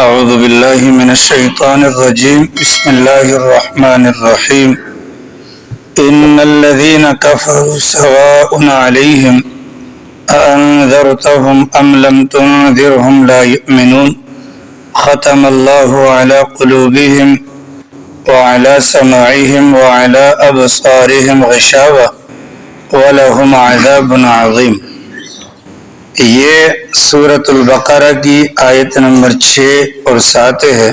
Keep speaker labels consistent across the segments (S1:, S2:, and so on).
S1: اعوذ باللہ من الشیطان الرجیم بسم اللہ الرحمن الرحیم ان الذین کفروا سواء علیہم اانذرتهم ام لم تنذرهم لا یؤمنون ختم اللہ علی قلوبہم وعلی سمعہم وعلی ابصارہم غشاوہ ولہم عذاب عظیم۔ یہ سورۃ البقرہ کی آیت نمبر 6 اور 7 ہے۔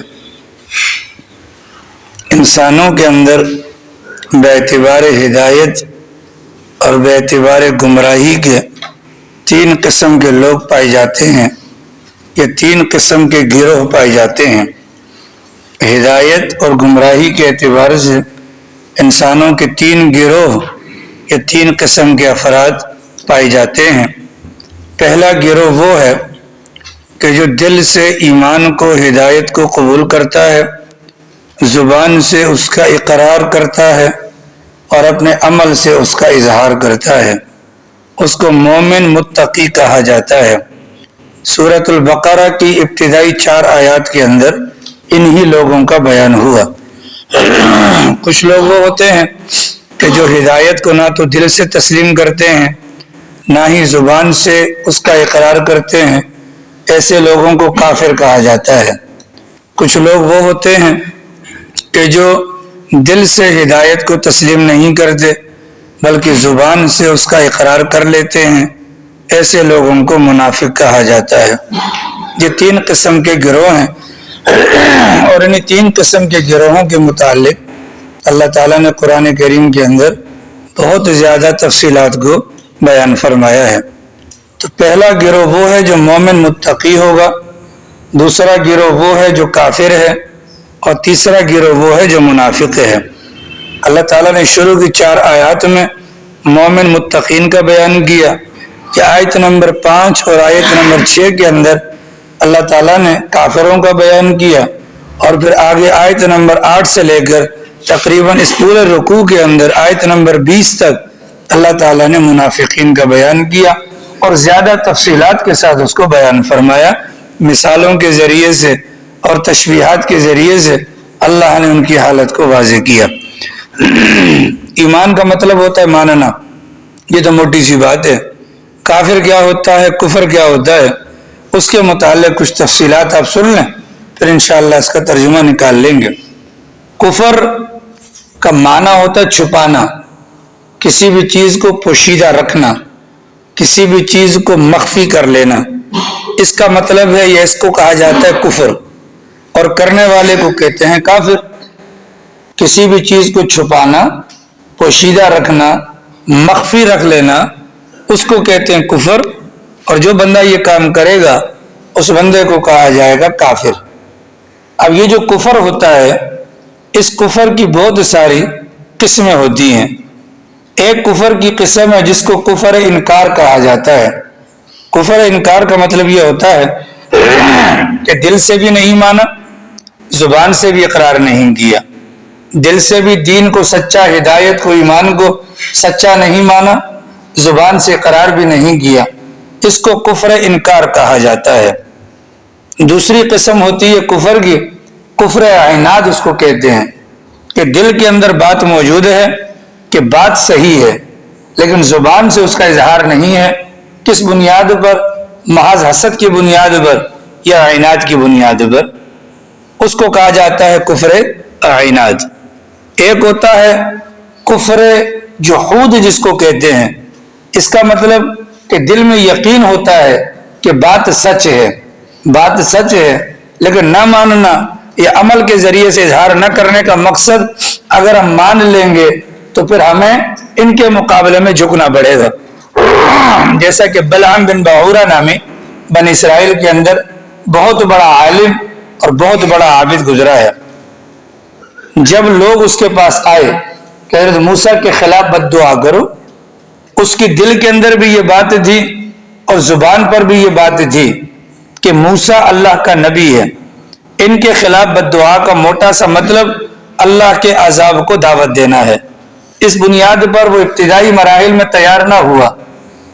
S1: انسانوں کے اندر باعتبار ہدایت اور باعتبار گمراہی کے 3 قسم کے لوگ پائے جاتے ہیں، یہ 3 قسم کے گروہ پائے جاتے ہیں۔ ہدایت اور گمراہی کے اعتبار سے انسانوں کے 3 گروہ یا 3 قسم کے افراد پائے جاتے ہیں۔ پہلا گروہ وہ ہے کہ جو دل سے ایمان کو، ہدایت کو قبول کرتا ہے، زبان سے اس کا اقرار کرتا ہے اور اپنے عمل سے اس کا اظہار کرتا ہے، اس کو مومن متقی کہا جاتا ہے۔ سورۃ البقرہ کی ابتدائی 4 آیات کے اندر انہی لوگوں کا بیان ہوا۔ کچھ لوگ وہ ہوتے ہیں کہ جو ہدایت کو نہ تو دل سے تسلیم کرتے ہیں، نہ ہی زبان سے اس کا اقرار کرتے ہیں، ایسے لوگوں کو کافر کہا جاتا ہے۔ کچھ لوگ وہ ہوتے ہیں کہ جو دل سے ہدایت کو تسلیم نہیں کرتے بلکہ زبان سے اس کا اقرار کر لیتے ہیں، ایسے لوگوں کو منافق کہا جاتا ہے۔ یہ 3 قسم کے گروہ ہیں، اور انہیں 3 قسم کے گروہوں کے متعلق اللہ تعالیٰ نے قرآن کریم کے اندر بہت زیادہ تفصیلات کو بیان فرمایا ہے۔ تو پہلا گروہ وہ ہے جو مومن متقی ہوگا، دوسرا گروہ وہ ہے جو کافر ہے، اور تیسرا گروہ وہ ہے جو منافق ہے۔ اللہ تعالیٰ نے شروع کی 4 آیات میں مومن متقین کا بیان کیا۔ یہ آیت نمبر 5 اور آیت نمبر 6 کے اندر اللہ تعالیٰ نے کافروں کا بیان کیا، اور پھر آگے آیت نمبر 8 سے لے کر تقریباً اس پورے رکوع کے اندر آیت نمبر 20 تک اللہ تعالیٰ نے منافقین کا بیان کیا اور زیادہ تفصیلات کے ساتھ اس کو بیان فرمایا۔ مثالوں کے ذریعے سے اور تشبیہات کے ذریعے سے اللہ نے ان کی حالت کو واضح کیا۔ ایمان کا مطلب ہوتا ہے ماننا، یہ تو موٹی سی بات ہے۔ کافر کیا ہوتا ہے، کفر کیا ہوتا ہے، اس کے متعلق کچھ تفصیلات آپ سن لیں، پھر انشاءاللہ اس کا ترجمہ نکال لیں گے۔ کفر کا معنی ہوتا ہے چھپانا، کسی بھی چیز کو پوشیدہ رکھنا، کسی بھی چیز کو مخفی کر لینا، اس کا مطلب ہے، یہ اس کو کہا جاتا ہے کفر، اور کرنے والے کو کہتے ہیں کافر۔ کسی بھی چیز کو چھپانا، پوشیدہ رکھنا، مخفی رکھ لینا، اس کو کہتے ہیں کفر، اور جو بندہ یہ کام کرے گا اس بندے کو کہا جائے گا کافر۔ اب یہ جو کفر ہوتا ہے، اس کفر کی بہت ساری قسمیں ہوتی ہیں۔ ایک کفر کی قسم ہے جس کو کفر انکار کہا جاتا ہے۔ کفر انکار کا مطلب یہ ہوتا ہے کہ دل سے بھی نہیں مانا، زبان سے بھی اقرار نہیں کیا، دل سے بھی دین کو سچا، ہدایت کو، ایمان کو سچا نہیں مانا، زبان سے اقرار بھی نہیں کیا، اس کو کفر انکار کہا جاتا ہے۔ دوسری قسم ہوتی ہے کفر کی، کفر عناد اس کو کہتے ہیں، کہ دل کے اندر بات موجود ہے کہ بات صحیح ہے لیکن زبان سے اس کا اظہار نہیں ہے۔ کس بنیاد پر؟ محض حسد کی بنیاد پر یا عناد کی بنیاد پر، اس کو کہا جاتا ہے کفر عناد۔ ایک ہوتا ہے کفر جحود جس کو کہتے ہیں، اس کا مطلب کہ دل میں یقین ہوتا ہے کہ بات سچ ہے، بات سچ ہے لیکن نہ ماننا یا عمل کے ذریعے سے اظہار نہ کرنے کا مقصد، اگر ہم مان لیں گے تو پھر ہمیں ان کے مقابلے میں جھکنا پڑے گا۔ جیسا کہ بلعام بن باعورہ نامی بنی اسرائیل کے اندر بہت بڑا عالم اور بہت بڑا عابد گزرا ہے۔ جب لوگ اس کے پاس آئے کہ حضرت موسیٰ کے خلاف بد دعا کرو، اس کی دل کے اندر بھی یہ بات تھی اور زبان پر بھی یہ بات تھی کہ موسیٰ اللہ کا نبی ہے، ان کے خلاف بد دعا کا موٹا سا مطلب اللہ کے عذاب کو دعوت دینا ہے۔ اس بنیاد پر وہ ابتدائی مراحل میں تیار نہ ہوا،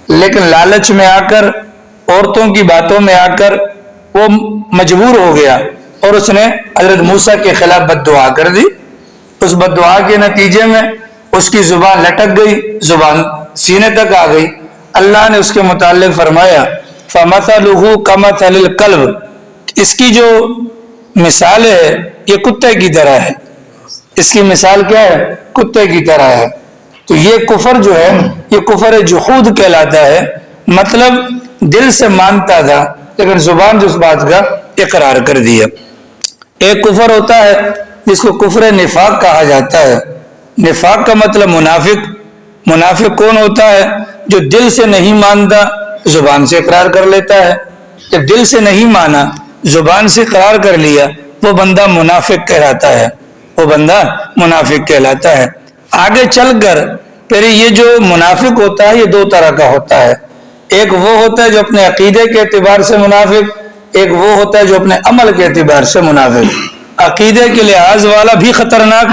S1: لیکن لالچ میں آ کر، عورتوں کی باتوں میں آ کر وہ مجبور ہو گیا اور اس نے حضرت موسیٰ کے خلاف بد دعا کر دی. اس بد دعا کے نتیجے میں اس کی زبان لٹک گئی, زبان سینے تک آ گئی. اللہ نے اس کے متعلق فرمایا فَمَثَلُهُ كَمَثَلِ الْكَلْبِ, اس کی جو مثال ہے یہ کتے کی طرح ہے. اس کی مثال کیا ہے؟ کتے کی طرح ہے. تو یہ کفر جو ہے یہ کفر جحود کہلاتا ہے. مطلب دل سے مانتا تھا لیکن زبان جو اس بات کا اقرار کر دیا. ایک کفر ہوتا ہے جس کو کفر نفاق کہا جاتا ہے. نفاق کا مطلب منافق. منافق کون ہوتا ہے؟ جو دل سے نہیں مانتا زبان سے اقرار کر لیتا ہے. جب دل سے نہیں مانا زبان سے اقرار کر لیا وہ بندہ منافق کہلاتا ہے. وہ بندہ منافق کہلاتا ہے. آگے چل کر پھر یہ جو منافق ہوتا ہے یہ دو طرح کا ہوتا ہے. ایک وہ ہوتا ہے جو اپنے عقیدے کے اعتبار سے منافق, ایک وہ ہوتا ہے جو اپنے عمل کے اعتبار سے منافق. عقیدے کے لحاظ والا بھی خطرناک,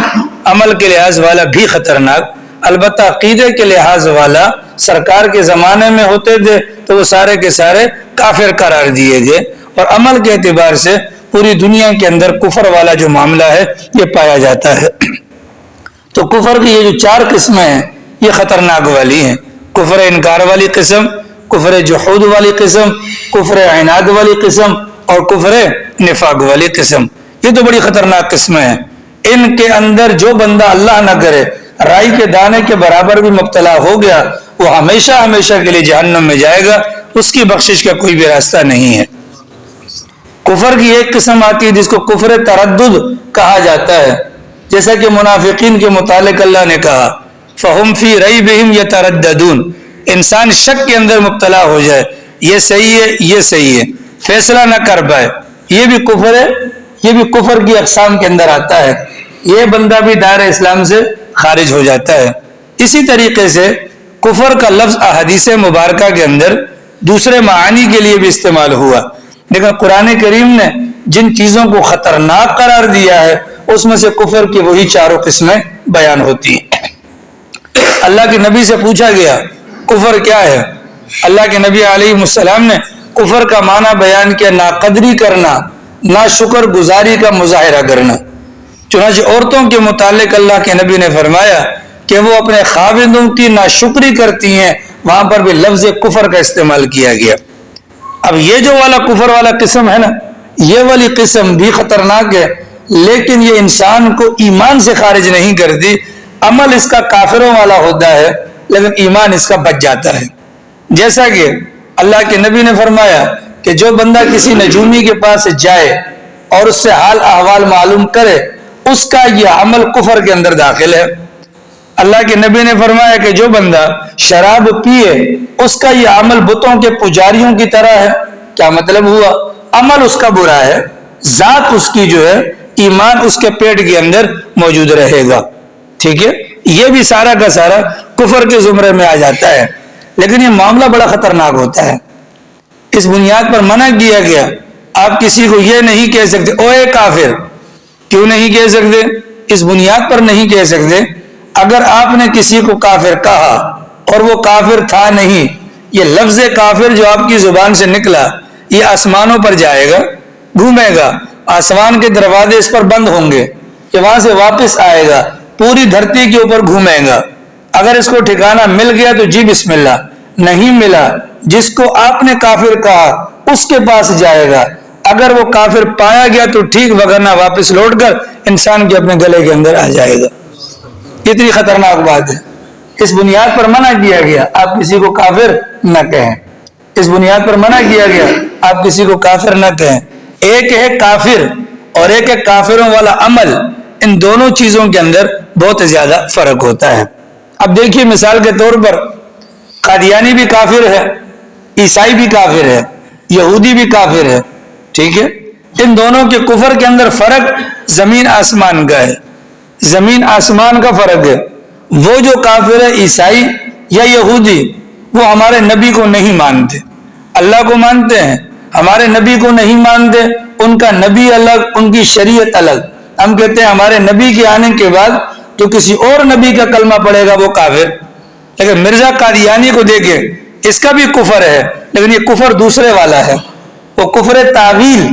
S1: عمل کے لحاظ والا بھی خطرناک. البتہ عقیدے کے لحاظ والا سرکار کے زمانے میں ہوتے تھے تو وہ سارے کے سارے کافر قرار دیے گئے, اور عمل کے اعتبار سے پوری دنیا کے اندر کفر والا جو معاملہ ہے یہ پایا جاتا ہے. تو کفر کی یہ جو چار قسمیں ہیں یہ خطرناک والی ہیں. کفر انکار والی قسم, کفر جحود والی قسم, کفر عناد والی قسم, اور کفر نفاق والی قسم. یہ تو بڑی خطرناک قسمیں ہیں. ان کے اندر جو بندہ اللہ نہ کرے رائی کے دانے کے برابر بھی مبتلا ہو گیا وہ ہمیشہ ہمیشہ کے لیے جہنم میں جائے گا. اس کی بخشش کا کوئی بھی راستہ نہیں ہے. کفر کی ایک قسم آتی ہے جس کو کفر تردد کہا جاتا ہے. جیسا کہ منافقین کے متعلق اللہ نے کہا فَهُمْ فِي رَيْبِهِمْ يَتَرَدَّدُونَ, انسان شک کے اندر مبتلا ہو جائے, یہ صحیح ہے یہ صحیح ہے, فیصلہ نہ کر پائے. یہ بھی کفر ہے, یہ بھی کفر کی اقسام کے اندر آتا ہے. یہ بندہ بھی دائرہ اسلام سے خارج ہو جاتا ہے. اسی طریقے سے کفر کا لفظ احادیث مبارکہ کے اندر دوسرے معانی کے لیے بھی استعمال ہوا, لیکن قرآن کریم نے جن چیزوں کو خطرناک قرار دیا ہے اس میں سے کفر کی وہی چاروں قسمیں بیان ہوتی ہیں. اللہ کے نبی سے پوچھا گیا کفر کیا ہے؟ اللہ کے نبی علیہ السلام نے کفر کا معنی بیان کیا ناقدری کرنا, نا شکر گزاری کا مظاہرہ کرنا. چنانچہ عورتوں کے متعلق اللہ کے نبی نے فرمایا کہ وہ اپنے خاوندوں کی ناشکری کرتی ہیں, وہاں پر بھی لفظ کفر کا استعمال کیا گیا. اب یہ جو والا کفر والا قسم ہے نا, یہ والی قسم بھی خطرناک ہے, لیکن یہ انسان کو ایمان سے خارج نہیں کرتی. عمل اس کا کافروں والا ہوتا ہے لیکن ایمان اس کا بچ جاتا ہے. جیسا کہ اللہ کے نبی نے فرمایا کہ جو بندہ کسی نجومی کے پاس جائے اور اس سے حال احوال معلوم کرے اس کا یہ عمل کفر کے اندر داخل ہے. اللہ کے نبی نے فرمایا کہ جو بندہ شراب پیے اس کا یہ عمل بتوں کے پجاریوں کی طرح ہے. کیا مطلب ہوا؟ عمل اس کا برا ہے, ذات اس کی جو ہے ایمان اس کے پیٹ کے اندر موجود رہے گا. ٹھیک ہے, یہ بھی سارا کا سارا کفر کے زمرے میں آ جاتا ہے. لیکن یہ معاملہ بڑا خطرناک ہوتا ہے. اس بنیاد پر منع کیا گیا, آپ کسی کو یہ نہیں کہہ سکتے اوے کافر. کیوں نہیں کہہ سکتے؟ اس بنیاد پر نہیں کہہ سکتے اگر آپ نے کسی کو کافر کہا اور وہ کافر تھا نہیں, یہ لفظ کافر جو آپ کی زبان سے نکلا یہ آسمانوں پر جائے گا, گھومے گا, آسمان کے دروازے اس پر بند ہوں گے, یہ وہاں سے واپس آئے گا, پوری دھرتی کے اوپر گھومے گا. اگر اس کو ٹھکانہ مل گیا تو جی بسم اللہ, نہیں ملا جس کو آپ نے کافر کہا اس کے پاس جائے گا. اگر وہ کافر پایا گیا تو ٹھیک, وگرنہ واپس لوٹ کر انسان کے اپنے گلے کے اندر آ جائے گا. کتنی خطرناک بات ہے. اس بنیاد پر منع کیا گیا آپ کسی کو کافر نہ کہیں. اس بنیاد پر منع کیا گیا آپ کسی کو کافر نہ کہیں. ایک ہے کافر اور ایک ہے کافروں والا عمل. ان دونوں چیزوں کے اندر بہت زیادہ فرق ہوتا ہے. اب دیکھیے مثال کے طور پر قادیانی بھی کافر ہے, عیسائی بھی کافر ہے, یہودی بھی کافر ہے. ٹھیک ہے, ان دونوں کے کفر کے اندر فرق زمین آسمان کا ہے. زمین آسمان کا فرق ہے. وہ جو کافر ہے عیسائی یا یہودی وہ ہمارے نبی کو نہیں مانتے, اللہ کو مانتے ہیں, ہمارے نبی کو نہیں مانتے. ان کا نبی الگ, ان کی شریعت الگ. ہم کہتے ہیں ہمارے نبی کے آنے کے بعد تو کسی اور نبی کا کلمہ پڑے گا وہ کافر. لیکن مرزا قادیانی کو دیکھیں, اس کا بھی کفر ہے لیکن یہ کفر دوسرے والا ہے. وہ کفر تعویل,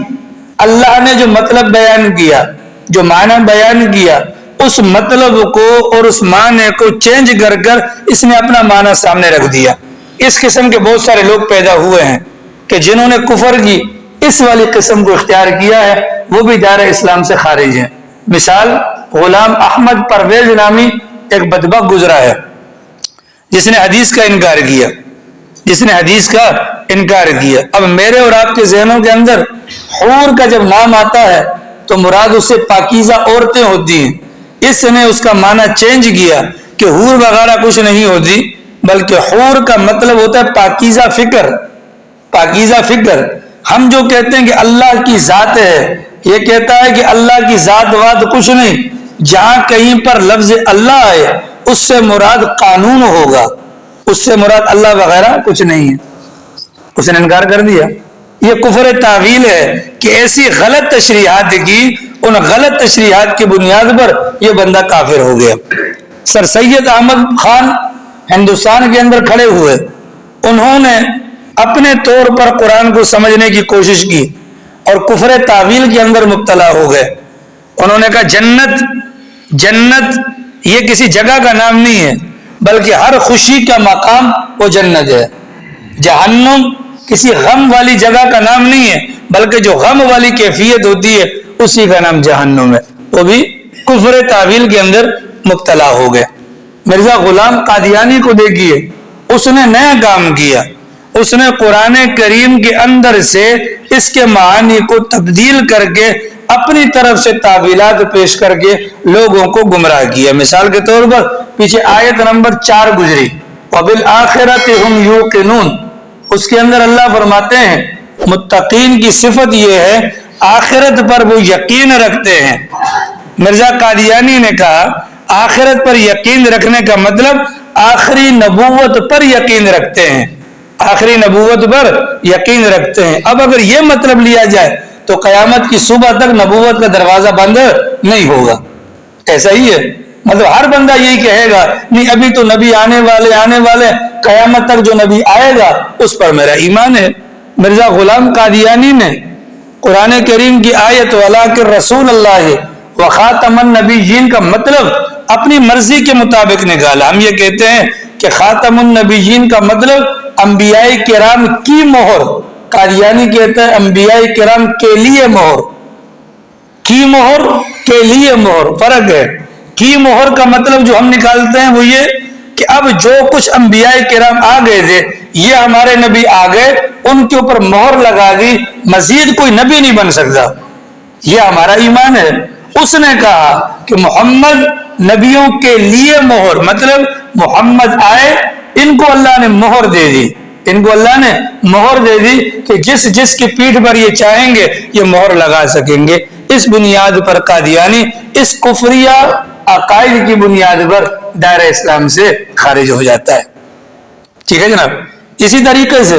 S1: اللہ نے جو مطلب بیان کیا، جو معنی بیان کیا، اس مطلب کو اور اس معنی کو چینج کر کر اس نے اپنا معنی سامنے رکھ دیا۔ اس قسم کے بہت سارے لوگ پیدا ہوئے ہیں کہ جنہوں نے کفر کی اس والی قسم کو اختیار کیا ہے، وہ بھی دائرہ اسلام سے خارج ہیں۔ مثال غلام احمد پرویز نامی ایک بدبخت گزرا ہے جس نے حدیث کا انکار کیا، جس نے حدیث کا انکار کیا۔ اب میرے اور آپ کے ذہنوں کے اندر حور کا جب نام آتا ہے تو مراد اس سے پاکیزہ عورتیں ہوتی ہیں۔ اس نے اس کا معنی چینج کیا کہ حور وغیرہ کچھ نہیں ہوتی، بلکہ حور کا مطلب ہوتا ہے پاکیزہ فکر، پاکیزہ فکر۔ ہم جو کہتے ہیں کہ اللہ کی ذات ہے، یہ کہتا ہے کہ اللہ کی ذات وات کچھ نہیں، جہاں کہیں پر لفظ اللہ آئے اس سے مراد قانون ہوگا، اس سے مراد اللہ وغیرہ کچھ نہیں ہے۔ اس نے انکار کر دیا۔ یہ کفر تعویل ہے کہ ایسی غلط تشریحات کی، ان غلط تشریحات کی بنیاد پر یہ بندہ کافر ہو گیا۔ سر سید احمد خان ہندوستان کے اندر کھڑے ہوئے، انہوں نے اپنے طور پر قرآن کو سمجھنے کی کوشش کی اور کفر تعویل کے اندر مبتلا ہو گئے۔ انہوں نے کہا جنت یہ کسی جگہ کا نام نہیں ہے، بلکہ ہر خوشی کا مقام وہ جنت ہے۔ جہنم کسی غم والی جگہ کا نام نہیں ہے، بلکہ جو غم والی کیفیت ہوتی ہے اسی کا نام جہنم ہے۔ وہ بھی کفر تعویل کے اندر مبتلا ہو گئے۔ مرزا غلام قادیانی کو دیکھیے، اس نے نیا کام کیا، اس نے قرآن کریم کے اندر سے اس کے معانی کو تبدیل کر کے اپنی طرف سے تعویلات پیش کر کے لوگوں کو گمراہ کیا۔ مثال کے طور پر پیچھے آیت نمبر 4 گزری، وَبِالْآخِرَةِ هُمْ يُوقِنُونَ، اس کے اندر اللہ فرماتے ہیں متقین کی صفت یہ ہے آخرت پر وہ یقین رکھتے ہیں۔ مرزا قادیانی نے کہا آخرت پر یقین رکھنے کا مطلب آخری نبوت پر یقین رکھتے ہیں، آخری نبوت پر یقین رکھتے ہیں۔ اب اگر یہ مطلب لیا جائے تو قیامت کی صبح تک نبوت کا دروازہ بند نہیں ہوگا۔ ایسا ہی ہے، مطلب ہر بندہ یہی کہے گا نہیں ابھی تو نبی آنے والے، قیامت تک جو نبی آئے گا اس پر میرا ایمان ہے۔ مرزا غلام قادیانی نے قرآن کریم کی آیت وَلَٰكِن رسول اللہ وخاتم النبیین کا مطلب اپنی مرضی کے مطابق نکالا۔ ہم یہ کہتے ہیں کہ خاتم النبیین کا مطلب انبیاء کرام کی مہر، قادیانی کہتا ہے انبیاء کرام کے لیے مہر، کی مہر کے لیے مہر، فرق ہے۔ کی مہر کا مطلب جو ہم نکالتے ہیں وہ یہ کہ اب جو کچھ انبیاء کرام آ گئے تھے، یہ ہمارے نبی آ گئے، ان کے اوپر مہر لگا دی، مزید کوئی نبی نہیں بن سکتا، یہ ہمارا ایمان ہے۔ اس نے کہا کہ محمد نبیوں کے لیے مہر، مطلب محمد آئے، ان کو اللہ نے مہر دے دی، ان کو اللہ نے مہر دے دی کہ جس کی پیٹھ پر یہ چاہیں گے یہ مہر لگا سکیں گے۔ اس بنیاد پر قادیانی اس کفریہ عقائد کی بنیاد پر دائرہ اسلام سے خارج ہو جاتا ہے۔ ٹھیک ہے جناب۔ اسی طریقے سے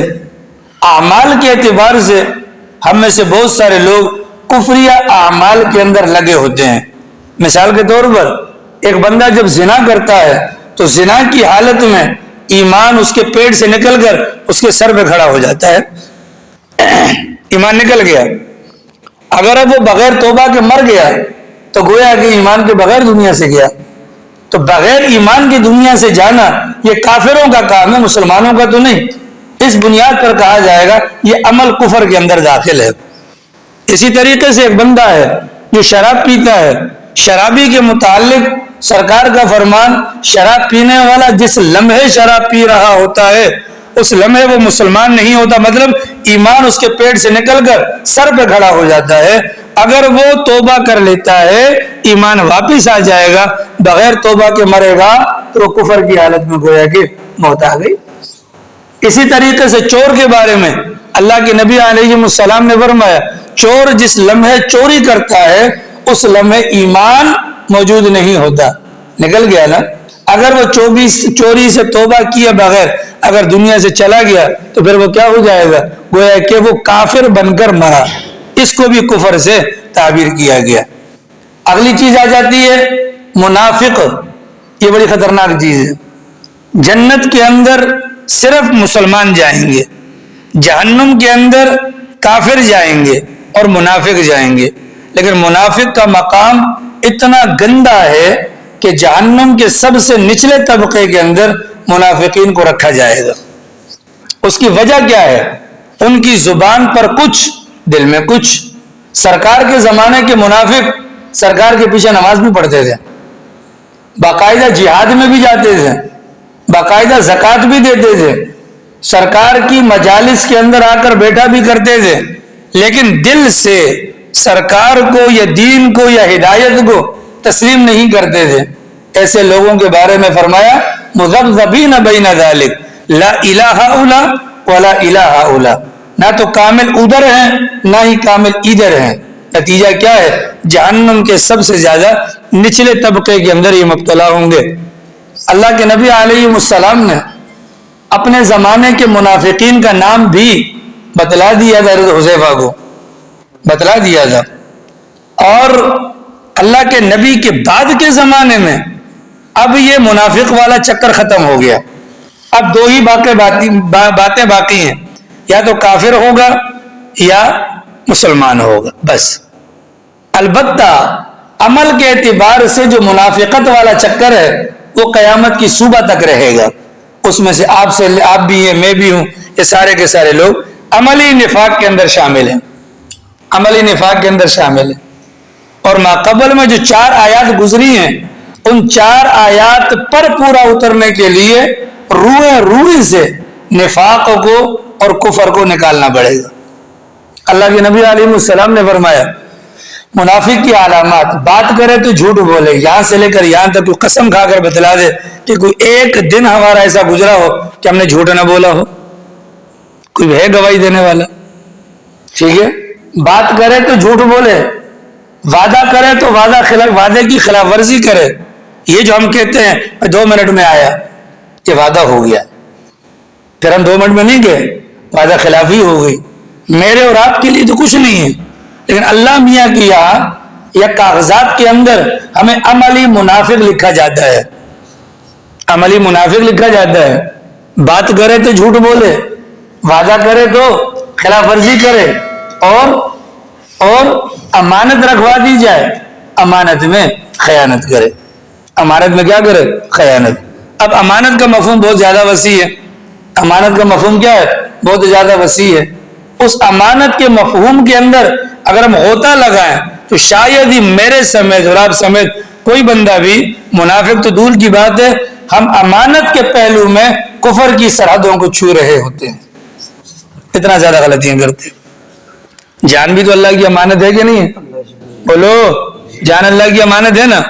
S1: اعمال کے اعتبار سے ہم میں سے بہت سارے لوگ کفریہ اعمال کے اندر لگے ہوتے ہیں۔ مثال کے طور پر ایک بندہ جب زنا کرتا ہے تو زنا کی حالت میں ایمان اس کے پیٹ سے نکل کر اس کے سر پہ کھڑا ہو جاتا ہے، ایمان نکل گیا۔ اگر اب وہ بغیر توبہ کے مر گیا تو گویا کہ ایمان کے بغیر دنیا سے گیا۔ تو بغیر ایمان کی دنیا سے جانا یہ کافروں کا کام ہے، مسلمانوں کا تو نہیں۔ اس بنیاد پر کہا جائے گا یہ عمل کفر کے اندر داخل ہے۔ اسی طریقے سے ایک بندہ ہے جو شراب پیتا ہے، شرابی کے متعلق سرکار کا فرمان شراب پینے والا جس لمحے شراب پی رہا ہوتا ہے اس لمحے وہ مسلمان نہیں ہوتا، مطلب ایمان اس کے پیٹ سے نکل کر سر پہ کھڑا ہو جاتا ہے۔ اگر وہ توبہ کر لیتا ہے ایمان واپس آ جائے گا، بغیر توبہ کے مرے گا تو وہ کفر کی حالت میں گویا کہ موت آ گئی۔ اسی طریقے سے چور کے بارے میں اللہ کے نبی علیہ السلام نے فرمایا چور جس لمحے چوری کرتا ہے اس لمحے ایمان موجود نہیں ہوتا، نکل گیا نا۔ اگر وہ چوری سے توبہ کیا بغیر اگر دنیا سے چلا گیا تو پھر وہ کیا ہو جائے گا؟ گویا کہ وہ کافر بن کر مرا۔ اس کو بھی کفر سے تعبیر کیا گیا۔ اگلی چیز آ جاتی ہے منافق، یہ بڑی خطرناک چیز ہے۔ جنت کے اندر صرف مسلمان جائیں گے، جہنم کے اندر کافر جائیں گے، اور منافق جائیں گے، لیکن منافق کا مقام اتنا گندا ہے کہ جہنم کے سب سے نچلے طبقے کے اندر منافقین کو رکھا جائے گا۔ اس کی وجہ کیا ہے؟ ان کی زبان پر کچھ، دل میں کچھ۔ سرکار کے زمانے کے منافق سرکار کے پیچھے نماز بھی پڑھتے تھے، باقاعدہ جہاد میں بھی جاتے تھے، باقاعدہ زکوٰۃ بھی دیتے تھے، سرکار کی مجالس کے اندر آ کر بیٹھا بھی کرتے تھے، لیکن دل سے سرکار کو یا دین کو یا ہدایت کو تسلیم نہیں کرتے تھے۔ ایسے لوگوں کے بارے میں فرمایا مذبذبین بین ذلک لا الہ الا ولا الہ الا، نہ تو کامل ادھر ہیں نہ ہی کامل ادھر ہیں۔ نتیجہ کیا ہے؟ جہنم کے سب سے زیادہ نچلے طبقے کے اندر یہ مبتلا ہوں گے۔ اللہ کے نبی علیہ السلام نے اپنے زمانے کے منافقین کا نام بھی بتلا دیا تھا، حضرت حذیفہ کو بتلا دیا تھا۔ اور اللہ کے نبی کے بعد کے زمانے میں اب یہ منافق والا چکر ختم ہو گیا۔ اب دو ہی باتیں باقی ہیں، یا تو کافر ہوگا یا مسلمان ہوگا، بس۔ البتہ عمل کے اعتبار سے جو منافقت والا چکر ہے وہ قیامت کی صبح تک رہے گا۔ اس میں سے آپ بھی ہیں، میں بھی ہوں، یہ سارے کے سارے لوگ عملی نفاق کے اندر شامل ہیں، عملی نفاق کے اندر شامل ہیں۔ اور ما قبل میں جو 4 آیات گزری ہیں، ان 4 آیات پر پورا اترنے کے لیے روح سے نفاق کو اور کفر کو نکالنا پڑے گا۔ اللہ کے نبی علیہ السلام نے فرمایا منافق کی علامات، بات کرے تو جھوٹ بولے، یہاں سے لے کر یہاں تک کوئی قسم کھا کر بتلا دے کہ کوئی ایک دن ہمارا ایسا گزرا ہو کہ ہم نے جھوٹ نہ بولا ہو، کوئی ہے گواہی دینے والا؟ ٹھیک ہے، بات کرے تو جھوٹ بولے، وعدہ کرے تو وعدے کی خلاف ورزی کرے۔ یہ جو ہم کہتے ہیں 2 منٹ میں آیا، یہ وعدہ ہو گیا، پھر ہم 2 منٹ میں نہیں گئے، وعدہ خلافی ہو گئی۔ میرے اور آپ کے لیے تو کچھ نہیں ہے، لیکن اللہ میاں کی یہاں یا کاغذات کے اندر ہمیں عملی منافق لکھا جاتا ہے، عملی منافق لکھا جاتا ہے۔ بات کرے تو جھوٹ بولے، وعدہ کرے تو خلاف ورزی کرے، اور امانت رکھوا دی جائے، امانت میں خیانت کرے۔ امانت میں کیا کرے؟ خیانت۔ اب امانت کا مفہوم بہت زیادہ وسیع ہے، امانت کا مفہوم کیا ہے؟ بہت زیادہ وسیع ہے۔ اس امانت کے مفہوم کے اندر اگر ہم غوطہ لگائیں تو شاید ہی میرے سمیت اور آپ سمیت کوئی بندہ بھی، منافق تو دور کی بات ہے، ہم امانت کے پہلو میں کفر کی سرحدوں کو چھو رہے ہوتے ہیں، اتنا زیادہ غلطیاں کرتے ہیں۔ جان بھی تو اللہ کی امانت ہے کہ نہیں ہے؟ بولو، جان اللہ کی امانت ہے نا؟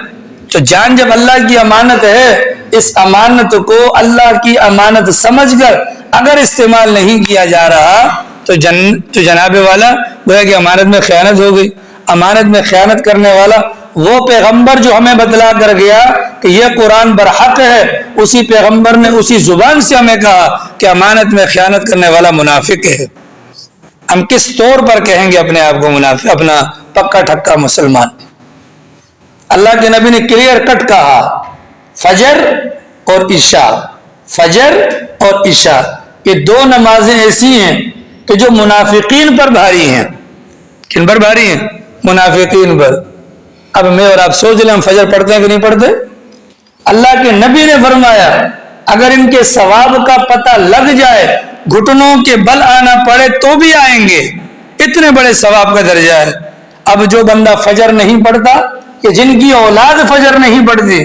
S1: تو جان جب اللہ کی امانت ہے، اس امانت کو اللہ کی امانت سمجھ کر اگر استعمال نہیں کیا جا رہا تو جناب والا گویا کہ امانت میں خیانت ہو گئی۔ امانت میں خیانت کرنے والا وہ پیغمبر جو ہمیں بتلا کر گیا کہ یہ قرآن برحق ہے، اسی پیغمبر نے اسی زبان سے ہمیں کہا کہ امانت میں خیانت کرنے والا منافق ہے۔ ہم کس طور پر کہیں گے اپنے آپ کو منافق، اپنا پکا ٹھکا مسلمان؟ اللہ کے نبی نے کلیئر کٹ کہا فجر اور عشاء، فجر اور عشاء یہ 2 نمازیں ایسی ہیں کہ جو منافقین پر بھاری ہیں۔ کن پر بھاری ہیں؟ منافقین پر۔ اب میں اور آپ سوچ لیں ہم فجر پڑھتے ہیں کہ نہیں پڑھتے؟ اللہ کے نبی نے فرمایا اگر ان کے ثواب کا پتہ لگ جائے، گھٹنوں کے بل آنا پڑے تو بھی آئیں گے، اتنے بڑے ثواب کا درجہ ہے۔ اب جو بندہ فجر نہیں پڑھتا، کہ جن کی اولاد فجر نہیں پڑھتی،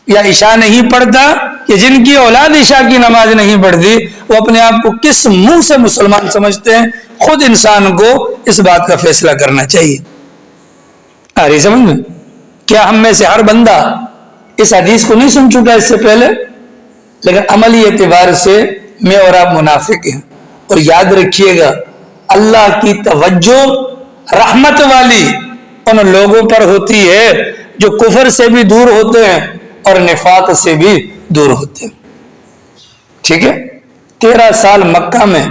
S1: یا عشاء نہیں پڑھتا، کہ جن کی اولاد عشاء کی نماز نہیں پڑھتی، وہ اپنے آپ کو کس منہ سے مسلمان سمجھتے ہیں؟ خود انسان کو اس بات کا فیصلہ کرنا چاہیے۔ آ رہی سمجھ میں؟ کیا ہم میں سے ہر بندہ اس حدیث کو نہیں سن چکا اس سے پہلے؟ لیکن عملی اعتبار سے میں اور آپ منافق ہیں۔ اور یاد رکھیے گا اللہ کی توجہ رحمت والی ان لوگوں پر ہوتی ہے جو کفر سے بھی دور ہوتے ہیں اور نفاق سے بھی دور ہوتے ہیں۔ ٹھیک ہے، 13 سال مکہ میں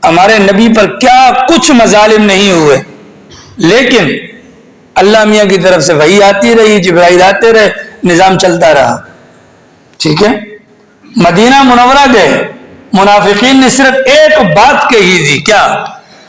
S1: ہمارے نبی پر کیا کچھ مظالم نہیں ہوئے، لیکن اللہ میاں کی طرف سے وحی آتی رہی، جبرائیل آتے رہے، نظام چلتا رہا۔ ٹھیک ہے، مدینہ منورہ گئے، منافقین نے صرف ایک بات کہی تھی، کیا؟